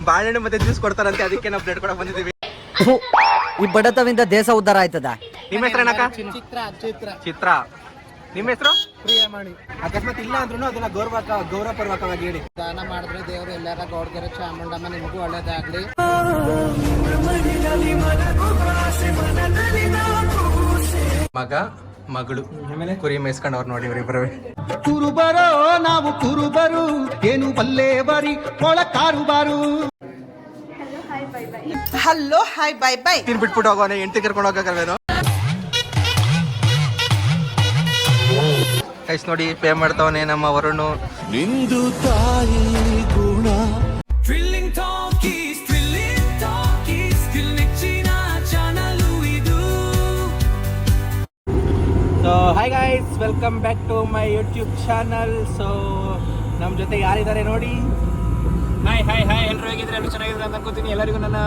ಬಾಳೆಹಣ್ಣು ಮತ್ತೆ ಜ್ಯೂಸ್ ಕೊಡ್ತಾರಂತೆ, ಅದಕ್ಕೆ ನಾವು ಬ್ಲಡ್ ಕೊಡಕ್ ಬಂದಿದ್ದೀವಿ. ಈ ಬಡತವಿಂದ ದೇಶ ಉದ್ಧಾರ ಆಯ್ತದ. ನಿಮ್ಮ ಹೆಸರು ಏನಕ್ಕ? ಚಿತ್ರ. ನಿಮ್ಮ ಹೆಸರು? ಪ್ರಿಯಮಣಿ. ಅಕಸ್ಮಾತ್ ಇಲ್ಲ ಅಂದ್ರೂ ಅದನ್ನ ಗೌರವಪೂರ್ವಕವಾಗಿ ಹೇಳಿ. ದಾನ ಮಾಡಿದ್ರೆ ದೇವರು ಎಲ್ಲಾರ ಗೌಡ್ಗೆರೆ ಚಾಮುಂಡಮ್ಮ ನಿಮಗೂ ಒಳ್ಳೇದಾಗ್ಲಿ. ಮಗ ಮಗಳು ಕುರಿ ಮೇಯಿಸ್ಕೊಂಡವ್ರು ನೋಡಿ ಇವರಿಬ್ಬರು. ಕುರುಬರೋ ನಾವು ಕುರುಬರು, ಏನು ಬಲ್ಲೆ ಬರಿ ಕೊಳ ಕಾರುಬಾರು. Hello hi bye bye. ಬಿಟ್ಬಿಟ್ಟು ಹೋಗೋಣ, ಹೆಂಡತಿ ಕರ್ಕೊಂಡು ಹೋಗಕ್ಕಲ್ವೇನೋ. ಗೈಸ್ ನೋಡಿ ಪೇ ಮಾಡ್ತಾವನೆ ನಮ್ಮ ವರುಣ್. ನಿಂದು ತಾಯಿ ಗುಣ. So hi guys, welcome back to my YouTube channel. So ನಮ್ಮ ಜೊತೆ ಯಾರಿದ್ದಾರೆ ನೋಡಿ. ಹಾಯ್ ಹಾಯ್ ಹಾಯ್, ಎಲ್ಲರೂ ಹೇಗಿದ್ರೆ ಎಲ್ಲರೂ ಚೆನ್ನಾಗಿದ್ರೆ ಅಂತ ಅನ್ಕೋತೀನಿ. ಎಲ್ಲರಿಗೂ ನನ್ನ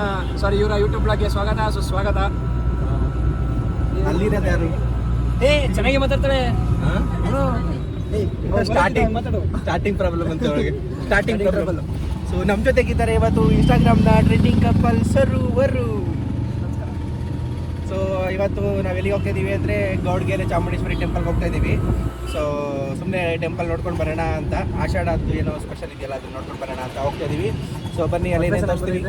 ಇವರ ಯೂಟ್ಯೂಬ್ ಬ್ಲಾಗ್ಗೆ ಸ್ವಾಗತ ಸುಸ್ವಾಗತ. ಅಲ್ಲಿರೋದು ಯಾರು? ಚೆನ್ನಾಗಿ ಮಾತಾಡ್ತಾರೆ. ಸ್ಟಾರ್ಟಿಂಗ್ ಪ್ರಾಬ್ಲಮ್ ಅಂತ ಒಳಗೆ ಸ್ಟಾರ್ಟಿಂಗ್ ಪ್ರಾಬ್ಲಮ್. ಸೊ ನಮ್ಮ ಜೊತೆಗಿದ್ದಾರೆ ಇವತ್ತು ಇನ್ಸ್ಟಾಗ್ರಾಮ್ನ ಟ್ರೆಂಡಿಂಗ್ ಕಪಲ್ ಸರು. ಸೊ ಇವತ್ತು ನಾವು ಎಲ್ಲಿಗೆ ಹೋಗ್ತಾ ಇದ್ದೀವಿ ಅಂದರೆ ಗೌಡ್ಗೆರೆ ಚಾಮುಂಡೇಶ್ವರಿ ಟೆಂಪಲ್ಗೆ ಹೋಗ್ತಾ ಇದ್ದೀವಿ. ಸೊ ಸುಮ್ಮನೆ ಟೆಂಪಲ್ ನೋಡ್ಕೊಂಡು ಬರೋಣ ಅಂತ, ಆಷಾಢ ಅದು ಏನೋ ಸ್ಪೆಷಲ್ ಇದೆಯಲ್ಲ ಅದನ್ನ ನೋಡ್ಕೊಂಡು ಬರೋಣ ಅಂತ ಹೋಗ್ತಾ ಇದ್ದೀವಿ. ಸೊ ಬನ್ನಿ ಅಲ್ಲಿ ತೋರಿಸ್ತೀವಿ.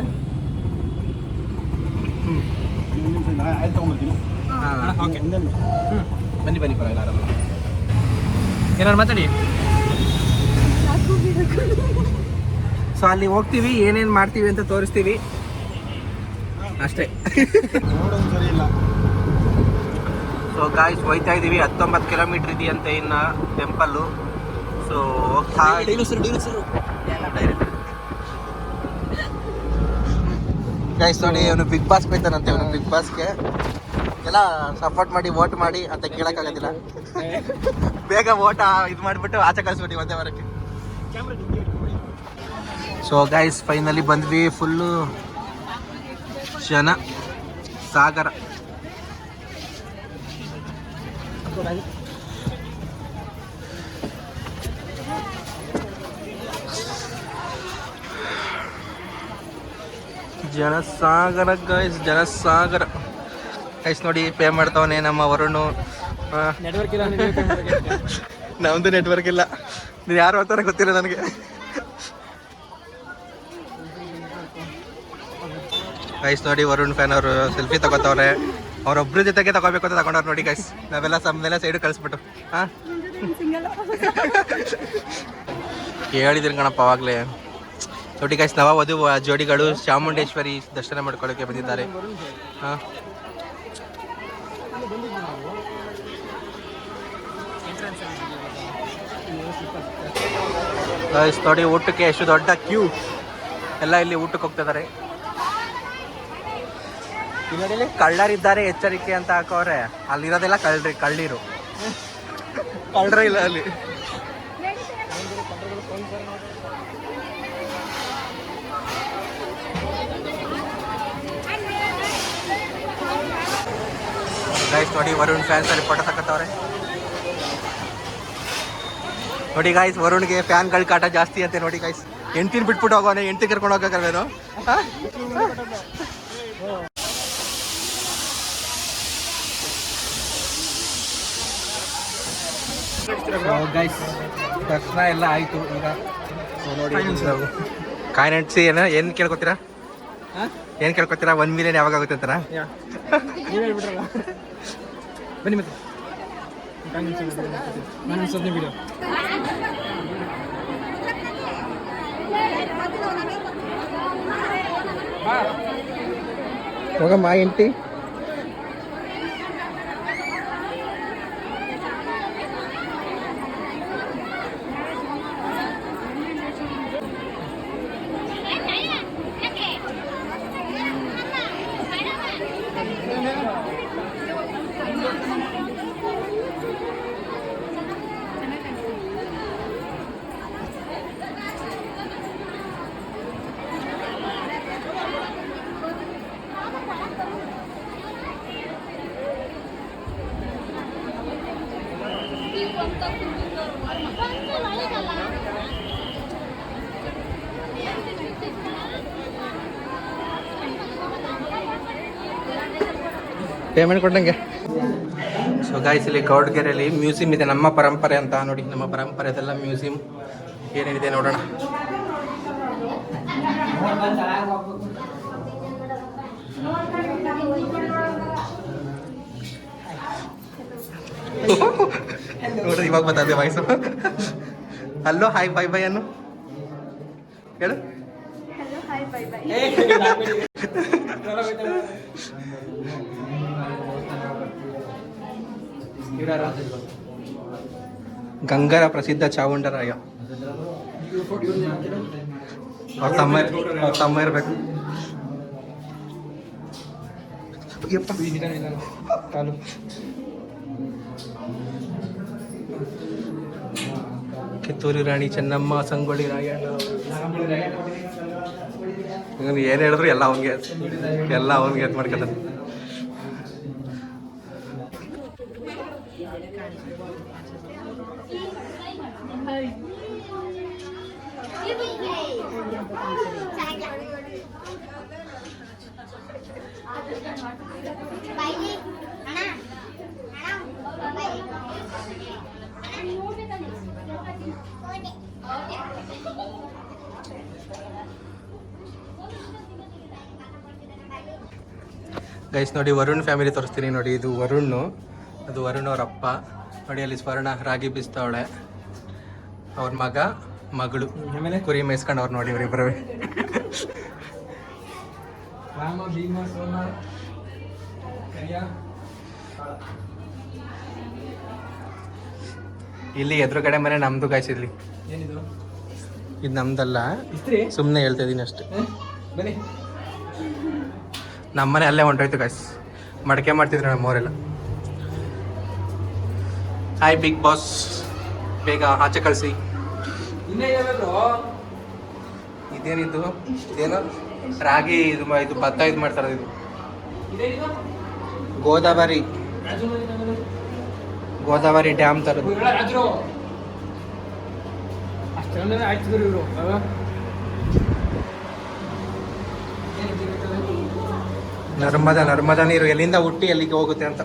ಬನ್ನಿ ಪರವಾಗಿಲ್ಲ, ಆರಾಮ. ಏನಾರು ಮಾತಾಡಿ. ಸೊ ಅಲ್ಲಿ ಹೋಗ್ತೀವಿ, ಏನೇನು ಮಾಡ್ತೀವಿ ಅಂತ ತೋರಿಸ್ತೀವಿ ಅಷ್ಟೇ. ಸೊ ಗಾಯ್ಸ್ ಹೋಯ್ತಾ ಇದ್ದೀವಿ, 19 ಕಿಲೋಮೀಟರ್ ಇದೆಯಂತೆ ಇನ್ನು ಟೆಂಪಲ್ಲು. ಸೊ ಹೋಗ್ತಾ ಗಾಯ್ಸ್ ನೋಡಿ, ಅವನು ಬಿಗ್ ಬಾಸ್ ಹೋಯ್ತಾನಂತೆ. ಅವನು ಬಿಗ್ ಬಾಸ್ಗೆ ಎಲ್ಲ ಸಪೋರ್ಟ್ ಮಾಡಿ ವೋಟ್ ಮಾಡಿ ಅಂತ ಕೇಳೋಕ್ಕಾಗೋದಿಲ್ಲ. ಬೇಗ ವೋಟ್ ಇದು ಮಾಡಿಬಿಟ್ಟು ಆಚೆ ಕಳಿಸ್ಬಿಟ್ಟು ಒಂದೇ ವಾರಕ್ಕೆ. ಸೊ ಗೈಸ್ ಫೈನಲಿ ಬಂದ್ವಿ. ಫುಲ್ಲು ಜನ ಸಾಗರ. ಜನಸಾಗರ ಗೈಸ್, ಜನಸಾಗರ ಗೈಸ್ ನೋಡಿ ಪೇ ಮಾಡ್ತಾವನೆ ನಮ್ಮ ವರುಣ್. ನೆಟ್ವರ್ಕ್ ಇಲ್ಲ, ನಮ್ದು ನೆಟ್ವರ್ಕ್ ಇಲ್ಲ. ನೀನು ಯಾರು ಅಂತಾನೆ ಗೊತ್ತಿಲ್ಲ ನನಗೆ. ಗೈಸ್ ನೋಡಿ ವರುಣ್ ಫ್ಯಾನ್ ಅವರು ಸೆಲ್ಫಿ ತಗೋತವ್ರೆ. ಅವ್ರೊಬ್ರ ಜೊತೆಗೆ ತಗೋಬೇಕು ಅಂತ ತಗೊಂಡವ್ರು ನೋಡಿ ಗೈಸ್. ನಾವೆಲ್ಲ ಸಮ್ನೆಲ್ಲ ಸೈಡ್ ಕಳಿಸ್ಬಿಟ್ಟು ಹೇಳಿದ್ರಿ ಕಣಪ್ಪ ಅವಾಗಲೇ. ನೋಡಿ ಗೈಸ್ ನವ ವಧು ಜೋಡಿಗಳು ಚಾಮುಂಡೇಶ್ವರಿ ದರ್ಶನ ಮಾಡ್ಕೊಳ್ಳೋಕೆ ಬಂದಿದ್ದಾರೆ. ಹಾಂ ಗೈಸ್ ನೋಡಿ ಊಟಕ್ಕೆ ಎಷ್ಟು ದೊಡ್ಡ ಕ್ಯೂ. ಎಲ್ಲ ಇಲ್ಲಿ ಊಟಕ್ಕೆ ಹೋಗ್ತಿದ್ದಾರೆ. ಇಲ್ಲಿ ಕಳ್ಳರಿದ್ದಾರೆ ಎಚ್ಚರಿಕೆ ಅಂತ ಹಾಕೋರೆ. ಅಲ್ಲಿರೋದೆಲ್ಲ ಕಳ್ಳೀರು ಇಲ್ಲ ಅಲ್ಲಿ. ಗೈಸ್ ನೋಡಿ ವರುಣ್ ಫ್ಯಾನ್ಸ್ ಅಲ್ಲಿ ಫೋಟೋ ತಗೋತವ್ರೆ ನೋಡಿ ಗೈಸ್. ವರುಣ್ಗೆ ಫ್ಯಾನ್ಗಳ ಕಾಟ ಜಾಸ್ತಿ ಅಂತೆ ನೋಡಿ ಗೈಸ್. ಹೆಂಡ್ತಿನ ಬಿಟ್ಬಿಟ್ಟು ಹೋಗೋನೆ, ಹೆಂಡ್ತಿ ಕರ್ಕೊಂಡು ಹೋಗಕ್ಕಲ್ವೇನೋ. ಗೈಸ್ ದರ್ಶನ ಎಲ್ಲ ಆಯಿತು. ಈಗ ನೋಡಿ ಕಾಯಿನೆಟ್ಸಿ ಏನು ಕೇಳ್ಕೊತೀರಾ? ಏನು ಕೇಳ್ಕೊತೀರಾ? 1 ಮಿಲಿಯನ್ ಯಾವಾಗ ಆಗುತ್ತೆ ಅಂತಾರ? ಬನ್ನಿ ಮತ್ತೆ ವಿಡಿಯೋ. ಹೋಗಮ್ಮ ಹೆಂಡ್ತಿ. ಪೇಮೆಂಟ್ ಕೊಟ್ಟಂಗೆ. ಸೊ ಗಾಯ್ಸ್, ಇಲ್ಲಿ ಗೌಡ್ಗೆರೆಯಲ್ಲಿ ಮ್ಯೂಸಿಯಂ ಇದೆ, ನಮ್ಮ ಪರಂಪರೆ ಅಂತ. ನೋಡಿ, ನಮ್ಮ ಪರಂಪರೆದೆಲ್ಲ ಮ್ಯೂಸಿಯಂ ಏನೇನಿದೆ ನೋಡೋಣ. ನೋಡ್ರಿ, ಇವಾಗ ಬರ್ತದೆ voice. Hello, hi, bye by ಅನ್ನು ಹೇಳು. ಗಂಗರ ಪ್ರಸಿದ್ಧ ಚಾವುಂಡರಾಯ. ಅವ್ರ ತಮ್ಮ ಇರ್ಬೇಕು. ಕಾಲು ಕಿತ್ತೂರು ರಾಣಿ ಚೆನ್ನಮ್ಮ, ಸಂಗೊಳ್ಳಿ ರಾಯಣ್ಣ. ಏನು ಹೇಳಿದ್ರು ಎಲ್ಲ ಅವನಿಗೆ ಎತ್ ಮಾಡ್ಕೊತಾನೆ. ಗೈಸ್ ನೋಡಿ, ವರುಣ್ ಫ್ಯಾಮಿಲಿ ತೋರಿಸ್ತೀನಿ ನೋಡಿ. ಇದು ವರುಣ್, ಅದು ವರುಣ್ ಅವ್ರ ಅಪ್ಪ. ನೋಡಿ, ಅಲ್ಲಿ ಸ್ವರ್ಣ ರಾಗಿ ಬೀಸ್ತಾವಳೆ. ಅವ್ರ ಮಗ, ಮಗಳು ಆಮೇಲೆ ಕುರಿ ಮೇಯಿಸ್ಕೊಂಡು ಅವ್ರು ನೋಡಿ, ಇವರಿಬ್ಬರು. ಇಲ್ಲಿ ಎದುರುಗಡೆ ಮನೆ ನಮ್ದು ಗಾಯ್ಸ್. ಇಲ್ಲಿ ಇದು ನಮ್ದಲ್ಲ, ಸುಮ್ಮನೆ ಹೇಳ್ತಾ ಇದೀನಿ ಅಷ್ಟೇ. ನಮ್ಮನೆ ಅಲ್ಲೇ ಹೊಂಟೋಯ್ತು ಗಾಯ್ಸ್. ಮಡಕೆ ಮಾಡ್ತಿದ್ರು ನಮ್ಮವರೆಲ್ಲ. ಹಾಯ್ ಬಿಗ್ ಬಾಸ್, ಬೇಗ ಆಚೆ ಕಳಿಸಿ. ಇದೇನಿದು? ಇದೇನು ರಾಗಿ ಇದು ಭತ್ತ ಇದು ಮಾಡ್ತಾರೆ. ಇದು ಗೋದಾವರಿ ಡ್ಯಾಮ್ ತರದು. ನರ್ಮದಾ ನೀರು ಎಲ್ಲಿಂದ ಹುಟ್ಟಿ ಎಲ್ಲಿಗೆ ಹೋಗುತ್ತೆ ಅಂತ.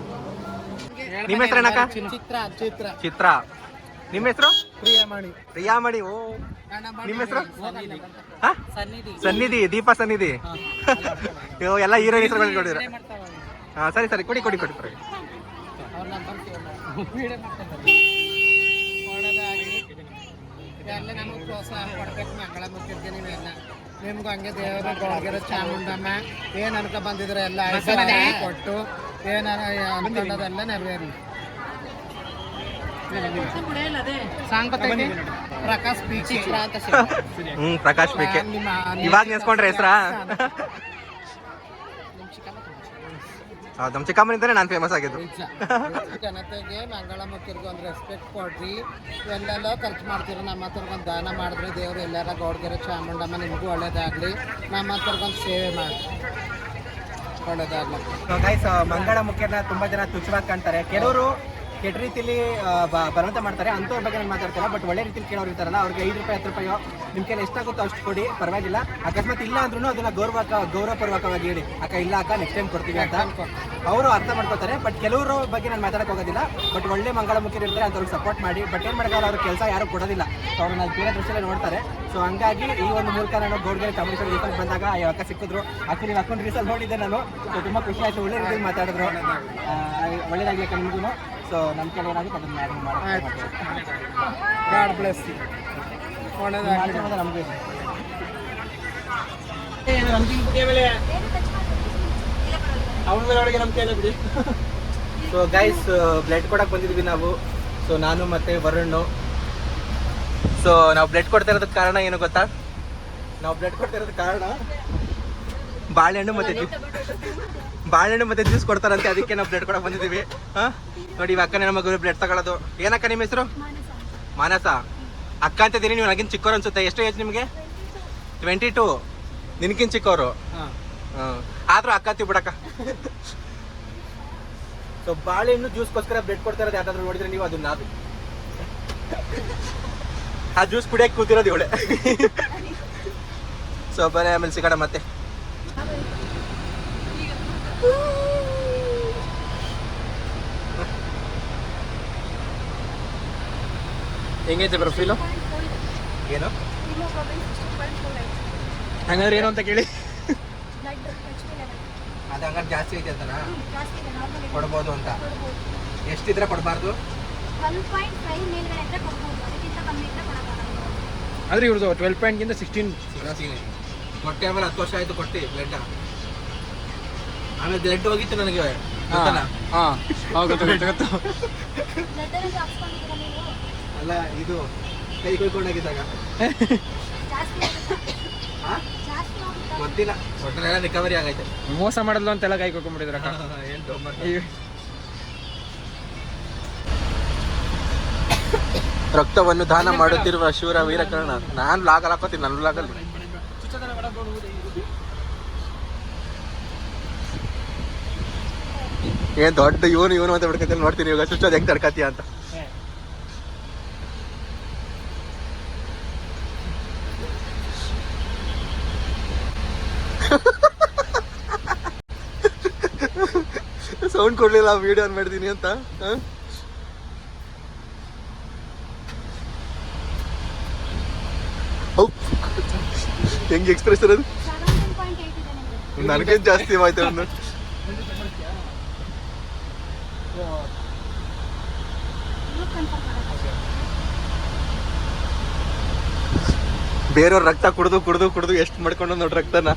ನಿಮ್ಮ ಹೆಸರು ಏನಕ್ಕ? ಚಿತ್ರ. ನಿಮ್ಮ ಹೆಸರು? ಪ್ರಿಯಾಮಣಿ. ಓ, ನಿಮ್ಮ ಹೆಸರು? ಸನ್ನಿಧಿ, ದೀಪಾ ಸನ್ನಿಧಿ. ಎಲ್ಲ ಹೀರೋಯಿನ್ ಹೆಸರುಗಳು ನೋಡಿದ್ರೆ. ಹಾಂ, ಸರಿ ಕೊಡಿ. ಎಲ್ಲ ನಮಗೆ ಪ್ರೋತ್ಸಾಹ ಕೊಡ್ಬೇಕು. ಮಂಗಳ ಮುಖ್ಯಕ್ಕೆ ನೀವೆಲ್ಲ ನಿಮ್ಗೂ ಹಂಗೆ ದೇವರು ಗೌಡ್ಗೆರೆ ಚಾಮುಂಡಮ್ಮ ಏನು ಅನ್ಕೊ ಬಂದಿದ್ರೆ ಎಲ್ಲ ಕೊಟ್ಟು ಏನು ಅನ್ಕೊಂಡದೆಲ್ಲ ನೆರವೇರಿ. ಪ್ರಕಾಶ್ ಪೀಕೆ ಅಂತ. ಪ್ರಕಾಶ್ ಪೀಕೆ ಇವಾಗ ನೆನ್ಸ್ಕೊಂಡ್ರೆ ಹೆಸ್ರಾ? ನಮ್ಮ ಚಿಕ್ಕಮ್ಮನಿಂದಲೇ ನಾನು ಫೇಮಸ್ ಆಗಿದ್ದು. ಜನತೆಗೆ ಮಂಗಳ ಮುಖ್ಯರಿಗೆ ಒಂದು ರೆಸ್ಪೆಕ್ಟ್ ಕೊಡ್ರಿ. ಎಲ್ಲೆಲ್ಲ ಖರ್ಚು ಮಾಡ್ತೀರಿ. ನಮ್ಮ ಹತ್ರಗೊಂದು ದಾನ ಮಾಡಿದ್ರೆ ದೇವರು ಎಲ್ಲರ ಗೌಡ್ಗೆರೆ ಚಾಮುಂಡಮ್ಮ ನಿಮಗೂ ಒಳ್ಳೇದಾಗಲಿ. ನಮ್ಮ ಹತ್ರಗೊಂದು ಸೇವೆ ಮಾಡಿ ಒಳ್ಳೇದಾಗಲಿ. ಗೈಸ್, ಮಂಗಳ ಮುಖ್ಯನ ತುಂಬ ಜನ ತುಚ್ಛವಾಗಿ ಕಾಣ್ತಾರೆ. ಕೆಲವರು ಕೆಟ್ಟ ರೀತಿಯಲ್ಲಿ ಬಲವಂತ ಮಾಡ್ತಾರೆ. ಅಂಥವ್ರ ಬಗ್ಗೆ ನಾನು ಮಾತಾಡ್ತಾರೆ. ಬಟ್ ಒಳ್ಳೆ ರೀತಿಯಲ್ಲಿ ಕೇಳೋರು ಇರ್ತಾರಲ್ಲ, ಅವ್ರಿಗೆ 5 ರೂಪಾಯಿ 10 ರೂಪಾಯಿ ನಿಮ್ಮ ಕೈಲಿ ಎಷ್ಟಾಗುತ್ತೋ ಅಷ್ಟು ಕೊಡಿ, ಪರವಾಗಿಲ್ಲ. ಅಕಸ್ಮಾತ್ ಇಲ್ಲ ಅಂದ್ರೂ ಅದನ್ನ ಗೌರವಪೂರ್ವಕವಾಗಿ ಹೇಳಿ, ಅಕ್ಕ ಇಲ್ಲ ಅಕ್ಕ ನೆಕ್ಸ್ಟ್ ಟೈಮ್ ಕೊಡ್ತೀವಿ ಅಂತ ಅವರು ಅರ್ಥ ಮಾಡ್ಕೋತಾರೆ. ಬಟ್ ಕೆಲವರು ಬಗ್ಗೆ ನಾನು ಮಾತಾಡಕ್ಕೆ ಹೋಗೋದಿಲ್ಲ. ಬಟ್ ಒಳ್ಳೆ ಮಂಗಳ ಮುಖ್ಯರು ಇರ್ತಾರೆ, ಅಂಥವ್ರಿಗೆ ಸಪೋರ್ಟ್ ಮಾಡಿ. ಬಟ್ ಏನು ಮಾಡೋಕ್ಕಾಗಲ್ಲ, ಅವ್ರ ಕೆಲಸ ಯಾರು ಕೊಡೋದಿಲ್ಲ. ಸೊ ಅವ್ರನ್ನ ಬೇರೆ ದೃಷ್ಟಿಯಲ್ಲಿ ನೋಡ್ತಾರೆ. ಸೊ ಹಂಗಾಗಿ ಈ ಒಂದು ಮೂಲಕ ನಾನು ಗೌಡ್ಗೆರೆ ಚಾಮುಂಡೇಶ್ವರಿ ರೀಸಲ್ಲಿ ಬಂದಾಗ ಆ ಅಕ್ಕ ಸಿಕ್ಕಿದ್ರು. ಆಕ್ಚುಲಿ ನೀವು ಅಕೌಂಟ್ ರೀಸಲ್ಲಿ ನೋಡಿದ್ದೆ ನಾನು. ಸೊ ತುಂಬ ಖುಷಿ ಆಯಿತು. ಒಳ್ಳೆ ರೀತಿಯಲ್ಲಿ ಮಾತಾಡಿದ್ರು. ಒಳ್ಳೇದಾಗಲಿ ಅಕ್ಕ ನಿಮಗೂ. ಸೊ ನಮ್ಮ ಕಡೆ ಏನಾಗುತ್ತೆ ಅದನ್ನು ಮಾಡಿ. God bless you. ಒಳ್ಳೇದಾಗಲಿ ನಮಗೂ. ಸೊ ಗೈಸ್, ಬ್ಲಡ್ ಕೊಡಕ್ಕೆ ಬಂದಿದ್ವಿ ನಾವು. ಸೊ ನಾನು ಮತ್ತೆ ವರುಣ್. ಸೊ ನಾವು ಬ್ಲಡ್ ಕೊಡ್ತಾ ಇರೋದಕ್ಕೆ ಕಾರಣ ಏನು ಗೊತ್ತಾ? ಬಾಳೆಹಣ್ಣು ಮತ್ತೆ ಜ್ಯೂಸ್ ಕೊಡ್ತಾರಂತೆ, ಅದಕ್ಕೆ ನಾವು ಬ್ಲಡ್ ಕೊಡಕ್ಕೆ ಬಂದಿದ್ದೀವಿ. ಹಾಂ ನೋಡಿ, ಇವಾಗ ಅಕ್ಕನೇ ನಮ್ಮ ಮಗಳು ಬ್ಲಡ್ ತಗೊಳ್ಳೋದು. ಏನಕ್ಕ ನಿಮ್ಮ ಹೆಸರು? ಮಾನಸ. ಅಕ್ಕ ಅಂತಿದ್ದೀನಿ, ನೀವು ನನಗಿಂತ ಚಿಕ್ಕವ್ರು ಅನ್ಸುತ್ತೆ. ಎಷ್ಟು ಏಜ್ ನಿಮಗೆ? 22. ನಿನಗಿಂತ ಚಿಕ್ಕವರು. ಹಾಂ, ಆದರೂ ಅಕ್ಕ ಅಂತೀವಿ ಬಿಡಕ್ಕ. ಸೊ ಬಾಳೆಹಣ್ಣು ಜ್ಯೂಸ್ಗೋಸ್ಕರ ಬ್ಲಡ್ ಕೊಡ್ತಾ ಇರೋದು ಯಾವ್ದಾದ್ರು ನೋಡಿದ್ರೆ ನೀವು ಅದನ್ನ ಆ ಜ್ಯೂಸ್ ಕುಡಿಯಕ್ಕೆ ಕೂತಿರೋದು ಇವಳೆ. ಸೊ ಬರೀ ಆಮೇಲೆ ಸಿಗೋಣ ಮತ್ತೆ. ಹೆಂಗೈತೆ ಪ್ರೊಫೈಲು? ಏನು ಹಂಗಂದ್ರೆ ಏನು ಅಂತ ಕೇಳಿ. ಅದು ಹಂಗಾರೆ ಜಾಸ್ತಿ ಐತೆ ಅಂತನಾ ಕೊಡ್ಬೋದು ಅಂತ? ಎಷ್ಟಿದ್ರೆ ಕೊಡಬಾರ್ದು? ಆದರೆ ಇವ್ರದ್ದು 12 ಪಾಯಿಂಟ್ಗಿಂತ 16 ಕೊಟ್ಟೆ. ಆಮೇಲೆ 10 ವರ್ಷ ಆಯಿತು ಕೊಟ್ಟು ಬ್ಲಡ್. ಆಮೇಲೆ ಬ್ಲಡ್ ಹೋಗಿತ್ತು ನನಗೆ ಗೊತ್ತಲ್ಲ? ಹಾಂ ಗೊತ್ತು. ಅಲ್ಲ ಇದು ಕೈ ಕೊಯ್ಕೊಂಡಾಗಿದ್ದಾಗ ಗೊತ್ತಿಲ್ಲ, ಒಟ್ಟನೆಲ್ಲ ರಿಕವರಿ ಆಗೈತೆ. ಮೋಸ ಮಾಡಲು ಅಂತೆಲ್ಲ ಕೈ ಕೊಟ್ಕೊಂಡ್ಬಿಟ್ಟಿದ್ರ. ರಕ್ತವನ್ನು ದಾನ ಮಾಡುತ್ತಿರುವ ಶೂರ ವೀರಕರ್ಣ. ನಾನು ಲಾಗಲ್ ಹಾಕೋತೀನಿ, ನನ್ನ ಲಾಗಲ್ಲಿ ಏನ್ ದೊಡ್ಡ ಇವನು ಅಂತ ಬಿಡ್ಕಂತ ನೋಡ್ತೀನಿ ಇವಾಗ ಸುಚ್ಚೋದು ಹೆಂಗ್ ತಡ್ಕತ್ತೀಯ ಅಂತ. ಸೌಂಡ್ ಕೊಡ್ಲಿಲ್ಲ, ವಿಡಿಯೋ ಆನ್ ಮಾಡಿದೀನಿ ಅಂತ. ಹೆಂಗೆ ಎಕ್ಸ್ಪ್ರೆಸ್ ಇರೋದು? ನನಗೇನು ಜಾಸ್ತಿ ಆಯ್ತು ಅವನು. ಬೇರೆಯವ್ರ ರಕ್ತ ಕುಡ್ದು ಎಷ್ಟು ಮಾಡ್ಕೊಂಡು ನೋಡ್ರಿ ರಕ್ತನ.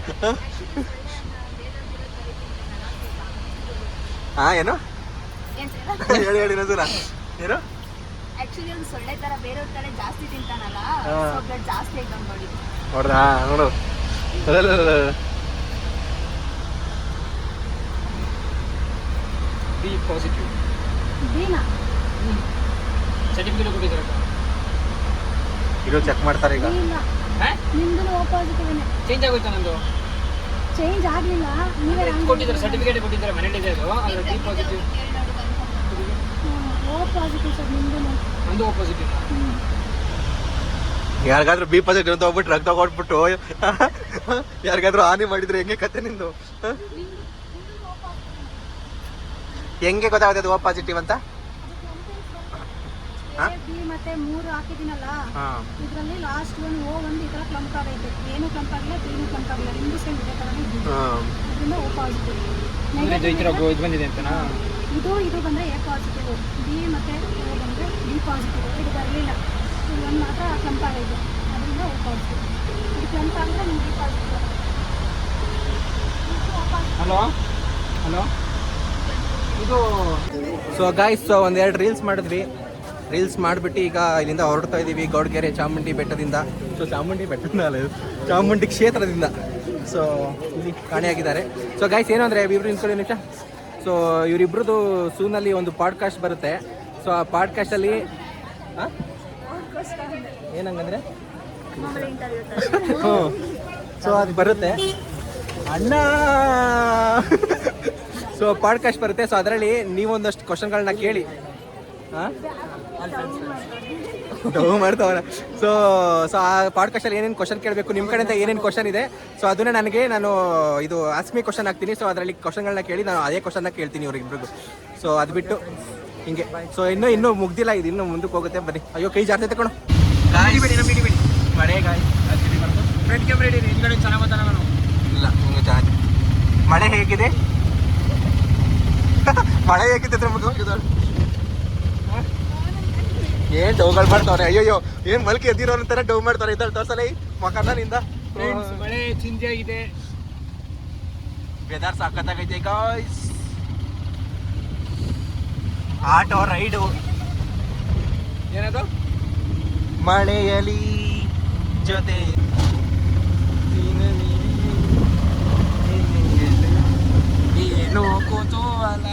ಹಾ ಏನು ಹೇಳಿ ನಜೂರ ಏನು? ಆಕ್ಚುಲಿ ಒಂದು ಸೊಳ್ಳೆ ತರ ಬೇರೆಯವ್ರ ಕಡೆ ಜಾಸ್ತಿ ತಿಂತಾನಲ್ಲ, ಬ್ಲಡ್ ಜಾಸ್ತಿ ಐತೆ ನೋಡಿ. ನೋಡ್ರಾ ನೋಡು. ಬಿ ಪಾಸಿಟಿವ್ ಬೀನಾ ಸರ್ಟಿಫಿಕೇಟ್ ಕೊಟ್ಟಿದ್ದೀರ? ಇದು ಚೆಕ್ ಮಾಡ್ತಾರೆ ಈಗ. ಇಲ್ಲ ನಿಮ್ದು ಓ ಪಾಸಿಟಿವ್ ನೇ. ಚೇಂಜ್ ಆಗೋಯ್ತಾ ನಂದು? ಚೇಂಜ್ ಆಗ್ಲಿಲ್ಲ, ನೀವೇ ಕೊಟ್ಟಿದ್ದಾರೆ, ಸರ್ಟಿಫಿಕೇಟ್ ಕೊಟ್ಟಿದ್ದಾರೆ, ಮನೇಲಿದೆ ಅದು. ಅದು B positive, O positive sir ನಿಮ್ದು. ನಂದು ಓ ಪಾಸಿಟಿವ್. ಯಾರಿಗಾದ್ರೂ ಬಿ ಪಾಸಿಟಿವ್ ಅಂತ ಹೋಗ್ಬಿಟ್ಟು ರಕ್ತ ಕೊಟ್ಬಿಟ್ಟು ಯಾರಿಗಾದ್ರೂ ಹಾನಿ ಮಾಡಿದ್ರೆ ಹೆಂಗೆ ಕತೆ ನಿಂದು? ಹೆಂಗೆ ಗೊತ್ತಾಗುತ್ತೆ ಓ ಪಾಸಿಟಿವ್ ಅಂತ? ಬಿ ಮತ್ತೆ 3 ಹಾಕಿದ್ದೀನಲ್ಲ, ಇದರಲ್ಲಿ ಲಾಸ್ಟ್ ಓ ಒಂದು ಈ ತರ ಕ್ಲಂಪ್ ಆಗೈತೆ. ಏನು ಕ್ಲಂಪ್ ಆಗಿಲ್ಲ, ಬಿನು ಕ್ಲಂಪ್ ಆಗಿಲ್ಲ, ನಿಮ್ದು ಸೇಮ್ ಇದೇ ತರನೇ ಇದೆ. ಅದರಿಂದ ಓ ಪಾಸಿಟಿವ್. ಇದು ಬಂದಿದೆ ಅಂತನಾ? ಇದು ಬಂದರೆ ಎ ಪಾಸಿಟಿವ್, ಬಿ ಮತ್ತು ಓ ಬಂದರೆ ಬಿ ಪಾಸಿಟಿವ್. ಇದು ಬರಲಿಲ್ಲ, ಇದು ಒಂದು ಮಾತ್ರ ಕ್ಲಂಪ್ ಆಗೈತೆ, ಅದರಿಂದ ಓ ಪಾಸಿಟಿವ್. ಇದು ಕ್ಲಂಪ್ ಆಗಿದ್ರೆ ನಿಮ್ಗೆ ಬಿ ಪಾಸಿಟಿವ್. ಹಲೋ ಇದು ಸೊ ಗಾಯ್ಸ್, ಒಂದೆರಡು ರೀಲ್ಸ್ ಮಾಡಿದ್ವಿ. ರೀಲ್ಸ್ ಮಾಡಿಬಿಟ್ಟು ಈಗ ಇಲ್ಲಿಂದ ಹೊರಡ್ತಾ ಇದ್ದೀವಿ ಗೌಡಗೆರೆ ಚಾಮುಂಡಿ ಬೆಟ್ಟದಿಂದ. ಸೊ ಚಾಮುಂಡಿ ಬೆಟ್ಟದಿಂದ ಅಲ್ಲ, ಚಾಮುಂಡಿ ಕ್ಷೇತ್ರದಿಂದ. ಸೊ ಇಲ್ಲಿ ಕಾಣೆಯಾಗಿದ್ದಾರೆ. ಸೊ ಗಾಯ್ಸ್ ಏನು ಅಂದರೆ ಇಬ್ಬರು ನಿಂತ್ಕೊಳ್ಳಿ ನಿಮಿಷ. ಸೊ ಇವರಿಬ್ರದ್ದು ಸೂನಲ್ಲಿ ಒಂದು ಪಾಡ್ಕಾಸ್ಟ್ ಬರುತ್ತೆ. ಸೊ ಆ ಪಾಡ್ಕಾಸ್ಟಲ್ಲಿ ಏನಂಗಂದ್ರೆ ಹ್ಞೂ, ಸೊ ಅದು ಬರುತ್ತೆ ಅಣ್ಣ. ಸೊ ಪಾಡ್ಕಾಸ್ಟ್ ಬರುತ್ತೆ. ಸೊ ಅದರಲ್ಲಿ ನೀವೊಂದಷ್ಟು ಕ್ವಶನ್ಗಳನ್ನ ಕೇಳಿ. ಡವ್ ಮಾಡ್ತಾವಲ್ಲ. ಸೊ ಆ ಪಾಡ್ಕಾಸ್ಟಲ್ಲಿ ಏನೇನು ಕ್ವಶನ್ ಕೇಳಬೇಕು, ನಿಮ್ಮ ಕಡೆಯಿಂದ ಏನೇನು ಕ್ವಶನ್ ಇದೆ, ಸೊ ಅದನ್ನೇ ನಾನು ಇದು ಆಸ್ಮಿ ಕ್ವಶನ್ ಹಾಕ್ತೀನಿ. ಸೊ ಅದರಲ್ಲಿ ಕ್ವಶನ್ಗಳನ್ನ ಕೇಳಿ ನಾನು ಅದೇ ಕ್ವಶನ್ನ ಕೇಳ್ತೀನಿ ಇವ್ರಿಬ್ರಿಗೂ. ಸೊ ಅದು ಬಿಟ್ಟು ಹಿಂಗೆ. ಸೊ ಇನ್ನೂ ಮುಗ್ದಿಲ್ಲ, ಇದು ಇನ್ನೂ ಮುಂದಕ್ಕೆ ಹೋಗುತ್ತೆ. ಬನ್ನಿ. ಅಯ್ಯೋ ಕೈ ಜಾಸ್ತಿ ತಗೊಳ್ಳೋ. ಬಿಡಿ ಮಳೆ ಗಾಯ ಫ್ರಂಟ್ ಕ್ಯಾಮ್ರಾ ಇಡಿ, ಹಿಂದ್ಗಡೆ ಚೆನ್ನಾಗಿ ಬರ್ತಾನೆ ನಾನು. ಇಲ್ಲ ಹಿಂಗೆ ಚೆನ್ನಾಗಿ. ಮಳೆ ಹೇಗಿದೆ? ಮಳೆ ಹೇಗಿದೆ? ಏನ್ ಡೌಗಳು ಮಾಡ್ತಾವ್ರೆ. ಅಯ್ಯೋ ಏನ್ ಮಲ್ಕೆ ಎದ್ದಿರೋ ಅಂತಾನೆ ಡೌ ಮಾಡ್ತಾರೆ. ಇದ್ರಲ್ಲಿ ತೋರ್ಸಲ್ಲ ಈ ಮಕನ್ನ ನಿಂದ. ಮಳೆ ಚಿಂತೆ ಆಗಿದೆ, ವೆದರ್ ಸಾಕತ್ತಾಗೈತೆ ಗಾಯ್ಸ್. ಆಟೋ ರೈಡು ಏನದು? ಮಳೆಯಲಿ ಜೊತೆ ಏನು ಕುತೂಹಲ